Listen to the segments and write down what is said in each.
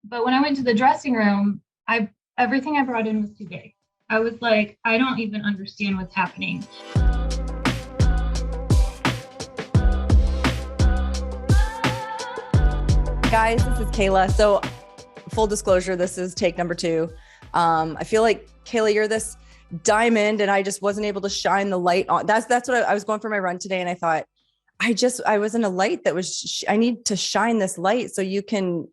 But when I went to the dressing room, everything I brought in was too big. I was like, I don't even understand what's happening. Guys, this is Kayla. So full disclosure, this is take number 2. I feel like, Kayla, you're this diamond and I just wasn't able to shine the light on. That's what I was going for my run today. And I thought, I was in a light that was, I need to shine this light so you can,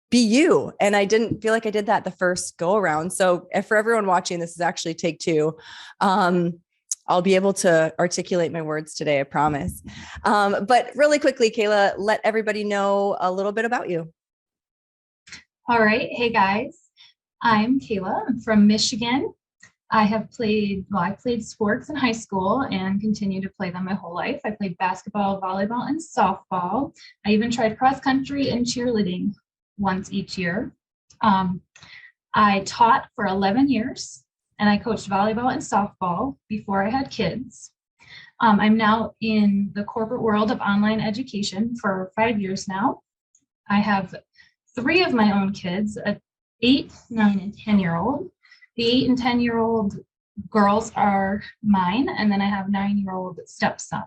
be you. And I didn't feel like I did that the first go around. So for everyone watching, this is actually take 2. I'll be able to articulate my words today, I promise. But really quickly, Kayla, let everybody know a little bit about you. All right. Hey guys, I'm Kayla. I'm from Michigan. I played sports in high school and continue to play them my whole life. I played basketball, volleyball, and softball. I even tried cross country and cheerleading once each year. I taught for 11 years and I coached volleyball and softball before I had kids. I'm now in the corporate world of online education for 5 years now. I have 3 of my own kids, an 8, 9, and 10-year-old. The 8 and 10-year-old girls are mine, and then I have a 9-year-old stepson.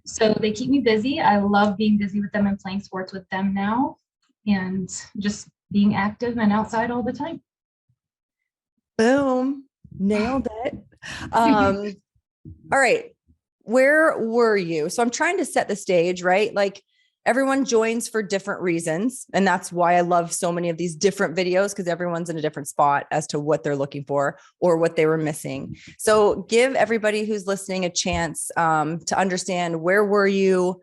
So they keep me busy. I love being busy with them and playing sports with them now, and just being active and outside all the time. Boom. Nailed it. All right. Where were you? So I'm trying to set the stage, right? Like everyone joins for different reasons. And that's why I love so many of these different videos, because everyone's in a different spot as to what they're looking for or what they were missing. So give everybody who's listening a chance to understand, where were you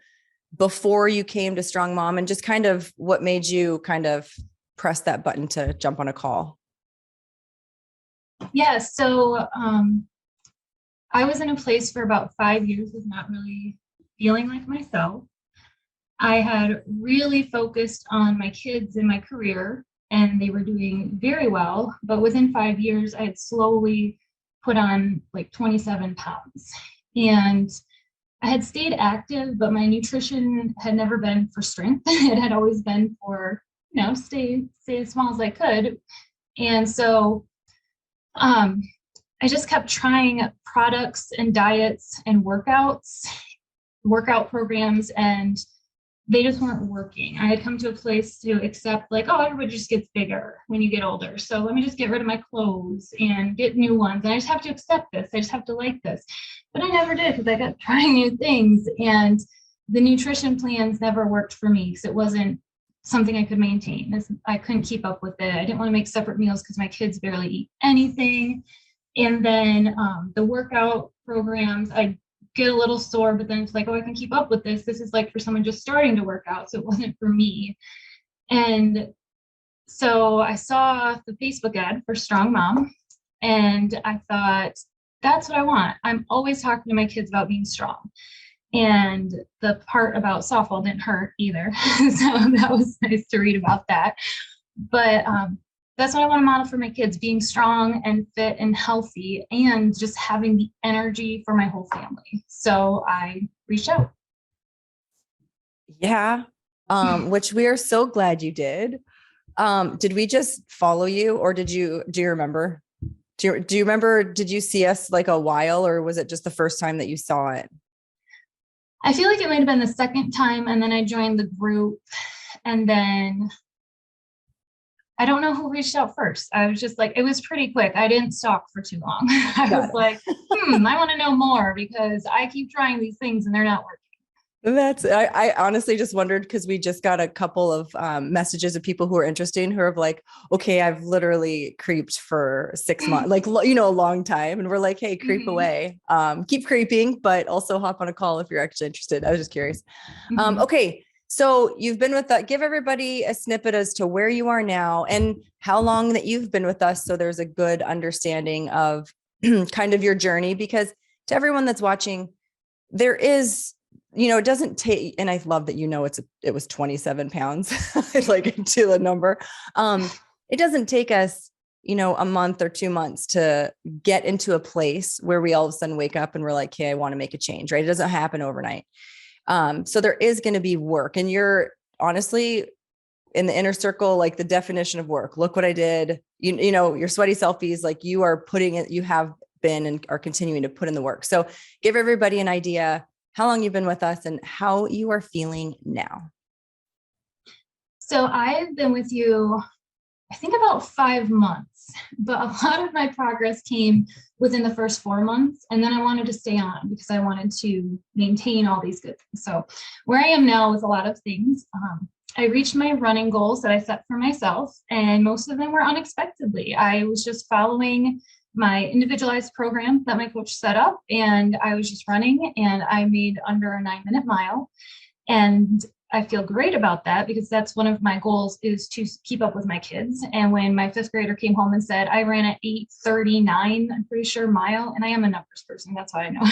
before you came to Strong Mom, and just kind of what made you kind of press that button to jump on a call. Yeah, so I was in a place for about 5 years of not really feeling like myself. I had really focused on my kids and my career, and they were doing very well. But within 5 years, I had slowly put on like 27 pounds. And I had stayed active, but my nutrition had never been for strength. It had always been for, stay as small as I could. And so I just kept trying products and diets and workout programs, and they just weren't working. I had come to a place to accept, like, oh, everybody just gets bigger when you get older. So let me just get rid of my clothes and get new ones. And I just have to accept this. I just have to like this. But I never did, because I kept trying new things. And the nutrition plans never worked for me because it wasn't something I could maintain. I couldn't keep up with it. I didn't want to make separate meals because my kids barely eat anything. And then the workout programs, I get a little sore, but then it's like, oh, I can keep up with this. This is like for someone just starting to work out. So it wasn't for me. And so I saw the Facebook ad for Strong Mom, and I thought, that's what I want. I'm always talking to my kids about being strong. And the part about softball didn't hurt either. So that was nice to read about that. But that's what I want to model for my kids: being strong and fit and healthy, and just having the energy for my whole family. So I reached out. Yeah. Which we are so glad you did. Did we just follow you, or do you remember? Do you remember, did you see us like a while, or was it just the first time that you saw it? I feel like it might have been the second time, and then I joined the group, and then I don't know who reached out first. I was just like, it was pretty quick. I didn't stalk for too long. I was like, I want to know more, because I keep trying these things and they're not working. I honestly just wondered, because we just got a couple of messages of people who are interested, who are like, okay, I've literally creeped for 6 months, like, a long time. And we're like, hey, creep away, keep creeping, but also hop on a call if you're actually interested. I was just curious. Okay. So you've been with that. Give everybody a snippet as to where you are now and how long that you've been with us, so there's a good understanding of kind of your journey, because to everyone that's watching, there is, it doesn't take, and I love that, it was 27 pounds, like to the number. It doesn't take us, a month or 2 months to get into a place where we all of a sudden wake up and we're like, hey, I want to make a change, right? It doesn't happen overnight. So there is going to be work, and you're honestly, in the inner circle, like the definition of work. Look what I did. You know, your sweaty selfies, like you are putting it, you have been and are continuing to put in the work. So give everybody an idea how long you've been with us and how you are feeling now. So I've been with you, I think about 5 months, but a lot of my progress came within the first 4 months. And then I wanted to stay on because I wanted to maintain all these good things. So where I am now with a lot of things, I reached my running goals that I set for myself, and most of them were unexpectedly. I was just following my individualized program that my coach set up, and I was just running, and I made under a 9-minute mile. And I feel great about that because that's one of my goals, is to keep up with my kids. And when my 5th grader came home and said, I ran at 8:39, I'm pretty sure mile, and I am a numbers person, that's why I know.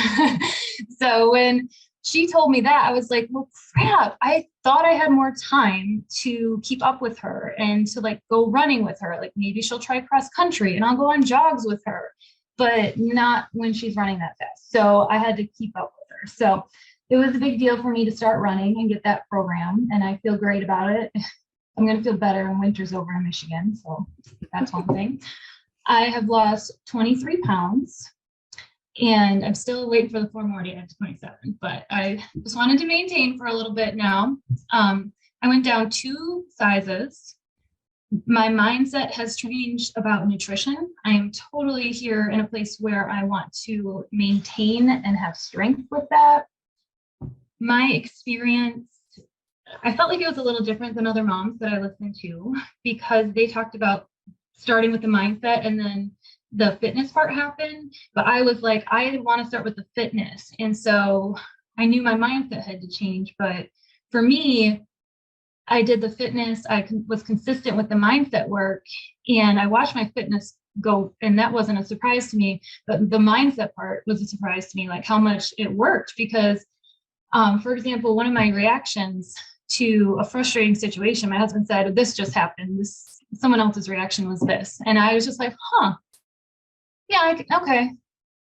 So when she told me that, I was like, well, crap, I thought I had more time to keep up with her and to like go running with her. Like maybe she'll try cross country and I'll go on jogs with her, but not when she's running that fast. So I had to keep up with her. So it was a big deal for me to start running and get that program. And I feel great about it. I'm going to feel better when winter's over in Michigan. So that's one thing. I have lost 23 pounds. And I'm still waiting for the 4 more to get to 27, but I just wanted to maintain for a little bit now. I went down 2 sizes. My mindset has changed about nutrition. I am totally here in a place where I want to maintain and have strength with that. My experience, I felt like it was a little different than other moms that I listened to, because they talked about starting with the mindset and then the fitness part happened, but I was like, I want to start with the fitness. And so I knew my mindset had to change. But for me, I did the fitness. I was consistent with the mindset work, and I watched my fitness go. And that wasn't a surprise to me, but the mindset part was a surprise to me, like how much it worked. Because, for example, one of my reactions to a frustrating situation, my husband said, this just happened. Someone else's reaction was this. And I was just like, yeah, okay.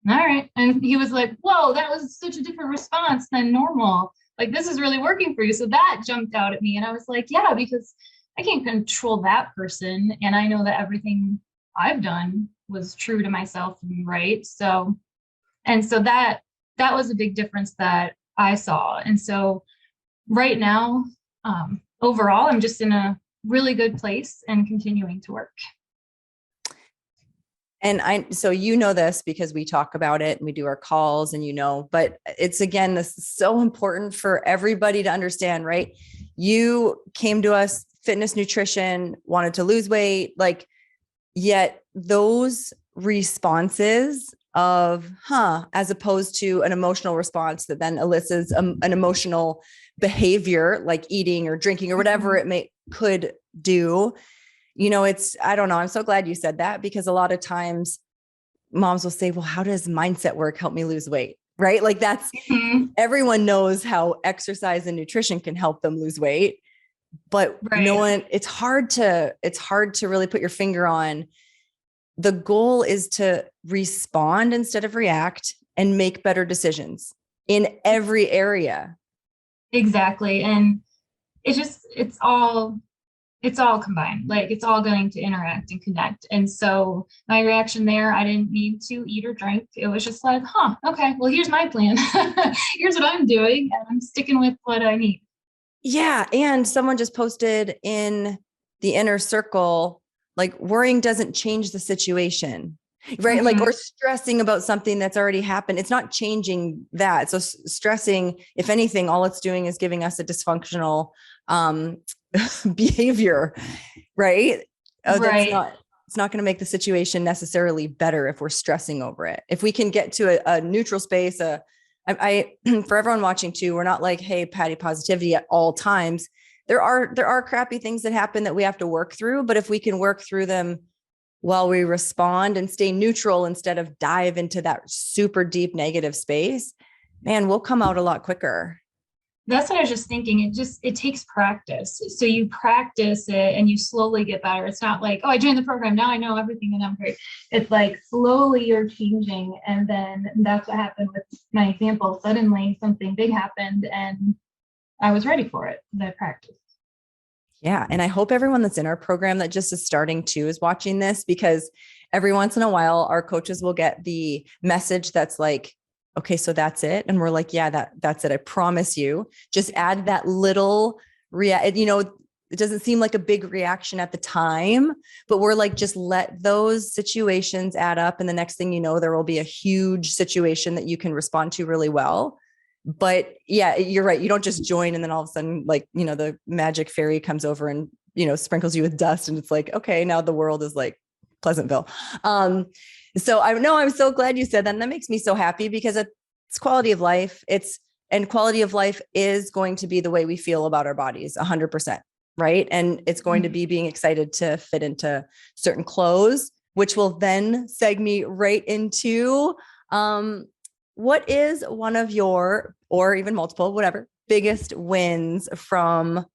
All right. And he was like, whoa, that was such a different response than normal. Like, this is really working for you. So that jumped out at me. And I was like, yeah, because I can't control that person. And I know that everything I've done was true to myself and right. So that was a big difference that I saw. And so right now, overall, I'm just in a really good place and continuing to work. And so you know this because we talk about it and we do our calls, and but it's, again, this is so important for everybody to understand, right? You came to us, fitness, nutrition, wanted to lose weight, like, yet those responses of, as opposed to an emotional response that then elicits an emotional behavior like eating or drinking or whatever it could do. I don't know. I'm so glad you said that, because a lot of times moms will say, well, how does mindset work help me lose weight? Right? Like that's, everyone knows how exercise and nutrition can help them lose weight, but right. It's hard to really put your finger on. The goal is to respond instead of react and make better decisions in every area. Exactly. And it's all combined, like it's all going to interact and connect. And so my reaction there, I didn't need to eat or drink. It was just like, okay, well, here's my plan. Here's what I'm doing, and I'm sticking with what I need. Yeah. And someone just posted in the inner circle, like, worrying doesn't change the situation, right? Mm-hmm. Like, or stressing about something that's already happened. It's not changing that. So stressing, if anything, all it's doing is giving us a dysfunctional, behavior, right? Right. It's not going to make the situation necessarily better if we're stressing over it. If we can get to a neutral space, I for everyone watching too, we're not like, hey, Patty positivity at all times. There are crappy things that happen that we have to work through, but if we can work through them while we respond and stay neutral instead of dive into that super deep negative space, man, we'll come out a lot quicker. That's what I was just thinking. It takes practice. So you practice it and you slowly get better. It's not like, I joined the program, now I know everything and I'm great. It's like slowly you're changing. And then that's what happened with my example. Suddenly something big happened and I was ready for it. I practiced. Yeah. And I hope everyone that's in our program that just is starting to is watching this, because every once in a while, our coaches will get the message that's like, okay, so that's it. And we're like, yeah, that's it. I promise you. Just add that little it doesn't seem like a big reaction at the time, but we're like, just let those situations add up. And the next thing you know, there will be a huge situation that you can respond to really well. But yeah, you're right. You don't just join and then all of a sudden, like, the magic fairy comes over and, sprinkles you with dust. And it's like, okay, now the world is like Pleasantville. So I know, I'm so glad you said that. And that makes me so happy, because it's quality of life. And quality of life is going to be the way we feel about our bodies 100%. Right. And it's going to be being excited to fit into certain clothes, which will then seg me right into, what is one of your, or even multiple, whatever, biggest wins from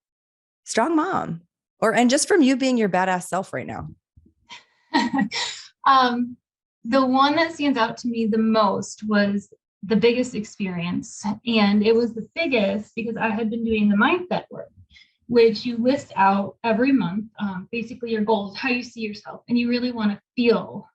Strong Mom, and just from you being your badass self right now? The one that stands out to me the most was the biggest experience. And it was the biggest because I had been doing the mindset work, which you list out every month, basically your goals, how you see yourself, and you really want to feel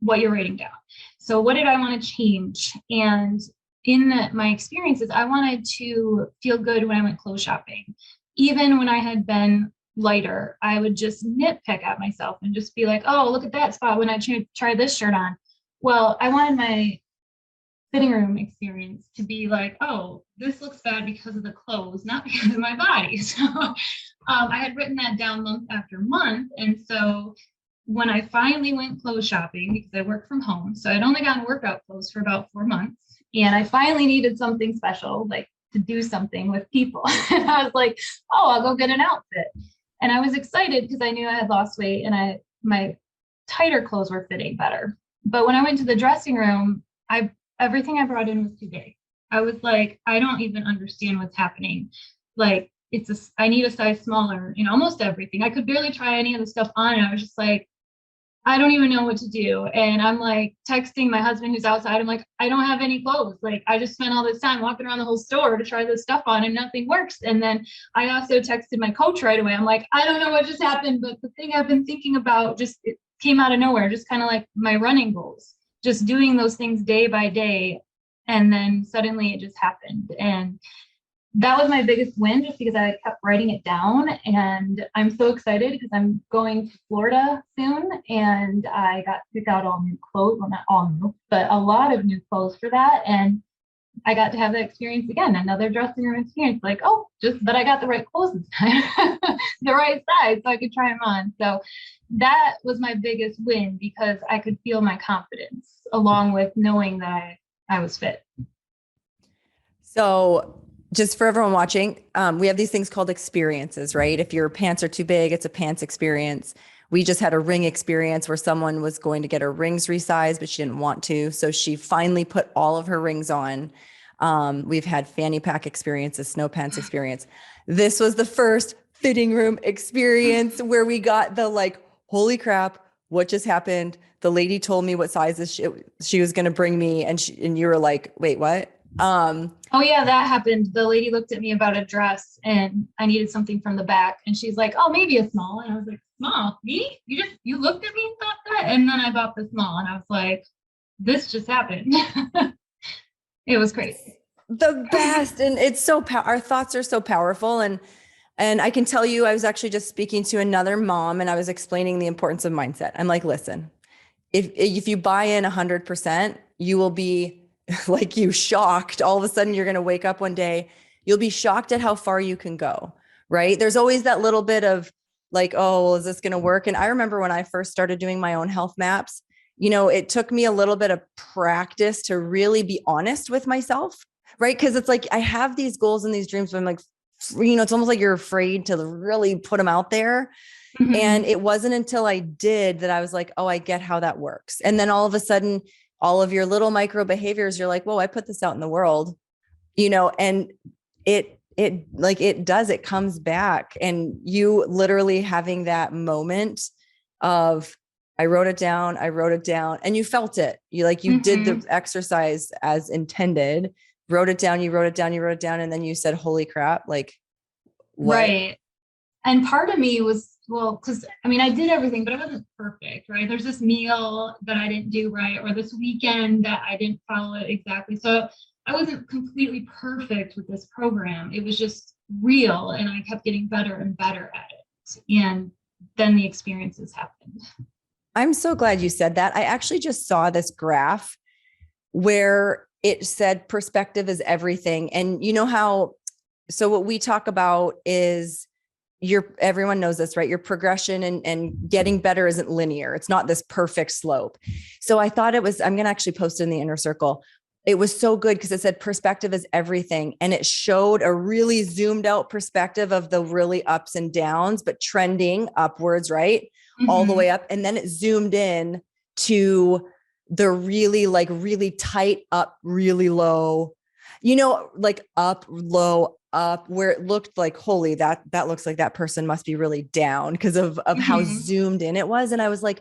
what you're writing down. So what did I want to change? And in my experiences, I wanted to feel good when I went clothes shopping. Even when I had been lighter, I would just nitpick at myself and just be like, oh, look at that spot when I try this shirt on. Well, I wanted my fitting room experience to be like, oh, this looks bad because of the clothes, not because of my body. So I had written that down month after month. And so when I finally went clothes shopping, because I work from home, so I'd only gotten workout clothes for about 4 months, and I finally needed something special, like to do something with people. And I was like, oh, I'll go get an outfit. And I was excited because I knew I had lost weight and my tighter clothes were fitting better. But when I went to the dressing room, everything I brought in was too big. I was like, I don't even understand what's happening. Like, I need a size smaller in almost everything. I could barely try any of the stuff on. And I was just like, I don't even know what to do. And I'm like texting my husband who's outside. I'm like, I don't have any clothes. Like, I just spent all this time walking around the whole store to try this stuff on and nothing works. And then I also texted my coach right away. I'm like, I don't know what just happened, but the thing I've been thinking about it came out of nowhere, just kind of like my running goals, just doing those things day by day. And then suddenly it just happened. And that was my biggest win, just because I kept writing it down. And I'm so excited because I'm going to Florida soon, and I got to pick out all new clothes. Well, not all new, but a lot of new clothes for that. And I got to have that experience again, another dressing room experience. Like, oh, but I got the right clothes this time, the right size, so I could try them on. So that was my biggest win, because I could feel my confidence along with knowing that I was fit. So just for everyone watching, we have these things called experiences, right? If your pants are too big, it's a pants experience. We just had a ring experience where someone was going to get her rings resized, but she didn't want to. So she finally put all of her rings on. We've had fanny pack experiences, snow pants experience. This was the first fitting room experience where we got the like, holy crap, what just happened? The lady told me what sizes she was going to bring me. And you were like, wait, what? Oh yeah, that happened. The lady looked at me about a dress and I needed something from the back. And she's like, oh, maybe a small. And I was like, small? Me? You looked at me and thought that? And then I bought the small and I was like, this just happened. It was crazy. The best. And it's our thoughts are so powerful. And I can tell you, I was actually just speaking to another mom and I was explaining the importance of mindset. I'm like, listen, if you buy in 100%, you will be like shocked. All of a sudden you're going to wake up one day, you'll be shocked at how far you can go, right? There's always that little bit of like, oh, well, is this going to work? And I remember when I first started doing my own health maps, it took me a little bit of practice to really be honest with myself, right? Because it's like, I have these goals and these dreams, but I'm like, it's almost like you're afraid to really put them out there. Mm-hmm. And it wasn't until I did that I was like, oh, I get how that works. And then all of a sudden, all of your little micro behaviors, you're like, whoa, I put this out in the world, and it comes back. And you literally having that moment of, I wrote it down and you felt it. You mm-hmm. did the exercise as intended, wrote it down. And then you said, holy crap, like what? Right. And part of me was, well, because I mean, I did everything, but I wasn't perfect, right? There's this meal that I didn't do right, or this weekend that I didn't follow it exactly. So I wasn't completely perfect with this program. It was just real, and I kept getting better and better at it. And then the experiences happened. I'm so glad you said that. I actually just saw this graph where it said perspective is everything. And you know how, so what we talk about is everyone knows this, right? Your progression and getting better isn't linear. It's not this perfect slope. So I thought I'm going to actually post it in the inner circle. It was so good because it said perspective is everything. And it showed a really zoomed out perspective of the really ups and downs, but trending upwards, right? All the way up. And then it zoomed in to the really tight up, really low, like up, low, up, where it looked like, holy, that looks like that person must be really down because of how zoomed in it was. And I was like,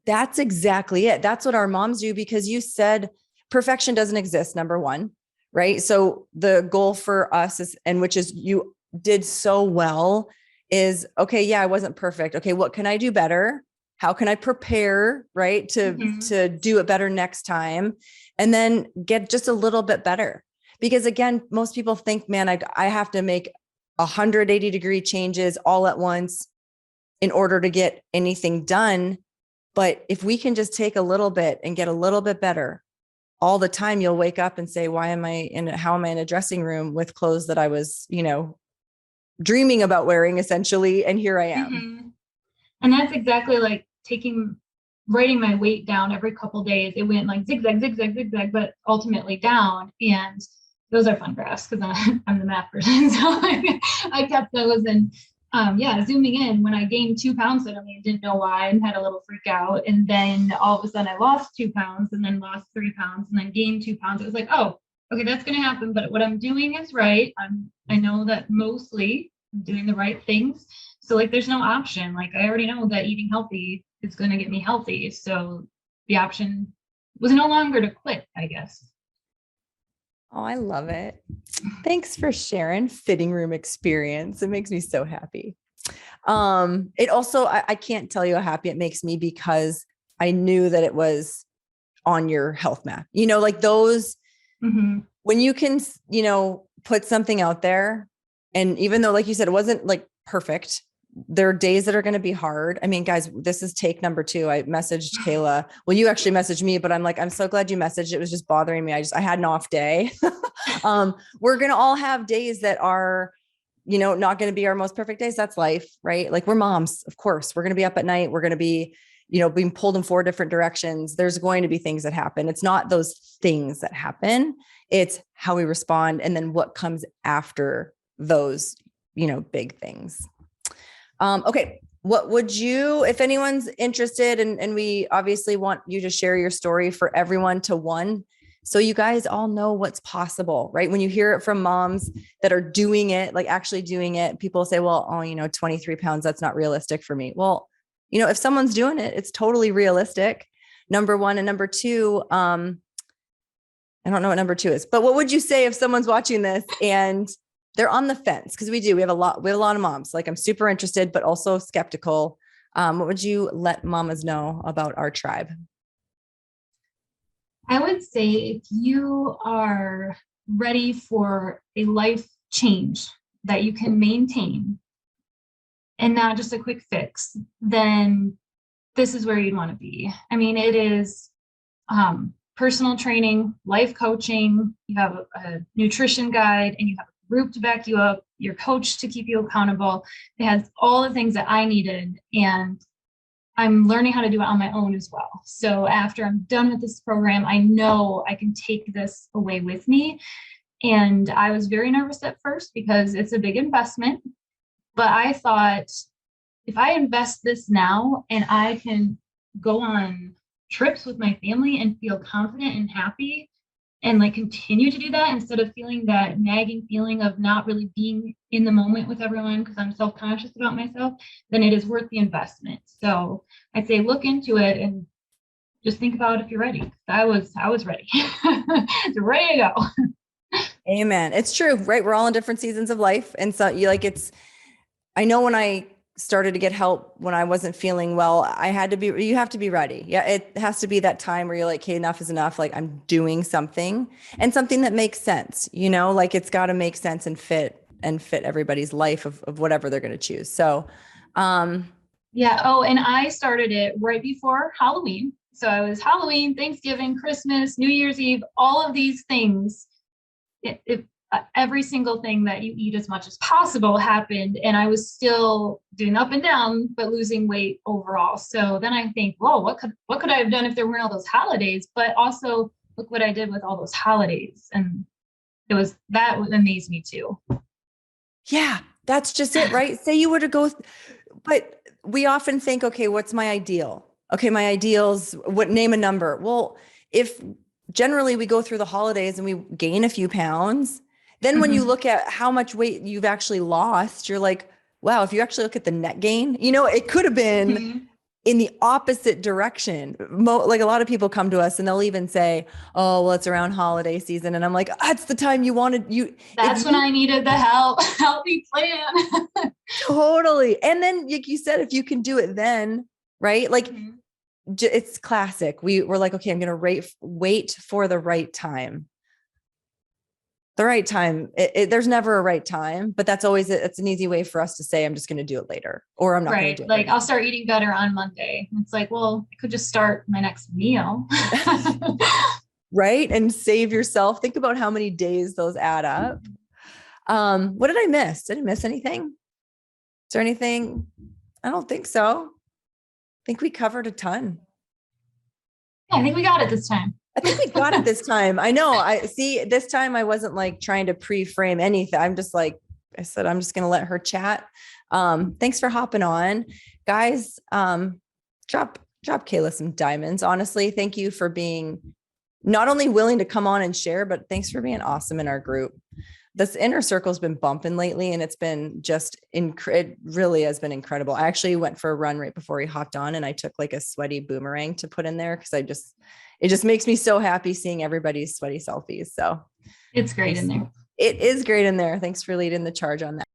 that's exactly it. That's what our moms do, because you said perfection doesn't exist, number one, right? So the goal for us is, and which is you did so well, is, okay, yeah, I wasn't perfect. Okay, what can I do better? How can I prepare, right? To do it better next time, and then get just a little bit better. Because again, most people think, man, I have to make 180-degree changes all at once in order to get anything done. But if we can just take a little bit and get a little bit better all the time, you'll wake up and say, how am I in a dressing room with clothes that I was, dreaming about wearing, essentially. And here I am. And that's exactly like writing my weight down every couple days. It went like zigzag, zigzag, zigzag, but ultimately down. And those are fun graphs because I'm the math person. So I kept those, and zooming in when I gained 2 pounds suddenly, I didn't know why, and had a little freak out. And then all of a sudden I lost 2 pounds, and then lost 3 pounds, and then gained 2 pounds. It was like, oh, okay, that's going to happen. But what I'm doing is right. I know that mostly I'm doing the right things. So like, there's no option. Like, I already know that eating healthy is going to get me healthy. So the option was no longer to quit, I guess. Oh, I love it. Thanks for sharing fitting room experience. It makes me so happy. It also, I can't tell you how happy it makes me, because I knew that it was on your health map, like those, when you can, put something out there. And even though, like you said, it wasn't like perfect, there are days that are going to be hard. I mean, guys, this is take number 2. I messaged Kayla. Well, you actually messaged me, but I'm like, I'm so glad you messaged. It was just bothering me. I had an off day. We're going to all have days that are, not going to be our most perfect days. That's life, right? Like, we're moms, of course. We're going to be up at night. We're going to be, being pulled in 4 different directions. There's going to be things that happen. It's not those things that happen. It's how we respond. And then what comes after those, big things. Okay. What would you, if anyone's interested, and we obviously want you to share your story for everyone to one, so you guys all know what's possible, right? When you hear it from moms that are doing it, like actually doing it, people say, well, 23 pounds, that's not realistic for me. Well, if someone's doing it, it's totally realistic. Number one. And number 2, I don't know what number 2 is, but what would you say if someone's watching this and they're on the fence? Because we have a lot of moms. Like, I'm super interested, but also skeptical. What would you let mamas know about our tribe? I would say, if you are ready for a life change that you can maintain and not just a quick fix, then this is where you'd want to be. I mean, it is personal training, life coaching. You have a nutrition guide, and you have a group to back you up, your coach to keep you accountable. It has all the things that I needed, and I'm learning how to do it on my own as well. So after I'm done with this program, I know I can take this away with me. And I was very nervous at first because it's a big investment, but I thought, if I invest this now and I can go on trips with my family and feel confident and happy, and like continue to do that instead of feeling that nagging feeling of not really being in the moment with everyone because I'm self-conscious about myself, then it is worth the investment. So I'd say look into it and just think about if you're ready. I was ready. Ready to go. Amen. It's true, right? We're all in different seasons of life. And so I know when I started to get help when I wasn't feeling well, you have to be ready. Yeah. It has to be that time where you're like, hey, enough is enough. Like I'm doing something and something that makes sense, like it's got to make sense and fit everybody's life of whatever they're going to choose. So, yeah. Oh, and I started it right before Halloween. So I was Halloween, Thanksgiving, Christmas, New Year's Eve, all of these things. Every single thing that you eat as much as possible happened, and I was still doing up and down, but losing weight overall. So then I think, whoa, what could I have done if there weren't all those holidays? But also look what I did with all those holidays, and that amazed me too. Yeah, that's just it, right? Say you were to go, but we often think, okay, what's my ideal? Okay, my ideals, name a number. Well, if generally we go through the holidays and we gain a few pounds, then when you look at how much weight you've actually lost, you're like, wow, if you actually look at the net gain, it could have been in the opposite direction. Like a lot of people come to us and they'll even say, oh, well, it's around holiday season. And I'm like, that's the time you wanted you. That's when I needed the help me plan. Totally. And then like you said, if you can do it then, right? Like it's classic. We're like, okay, I'm going to wait for the right time. The right time. There's never a right time, but that's always it's an easy way for us to say, I'm just going to do it later, or I'm not going to do it. Like I'll start eating better on Monday. It's like, well, I could just start my next meal. Right. And save yourself. Think about how many days those add up. What did I miss? Did I miss anything? Is there anything? I don't think so. I think we covered a ton. Yeah, I think we got it this time. I think we got it this time. I know. I see this time I wasn't like trying to pre-frame anything. I'm just like, I said, I'm just going to let her chat. Thanks for hopping on, guys. Drop Kayla some diamonds. Honestly, thank you for being not only willing to come on and share, but thanks for being awesome in our group. This inner circle's been bumping lately and it's been it really has been incredible. I actually went for a run right before we hopped on and I took like a sweaty boomerang to put in there because it just makes me so happy seeing everybody's sweaty selfies. So it's great in there. It is great in there. Thanks for leading the charge on that.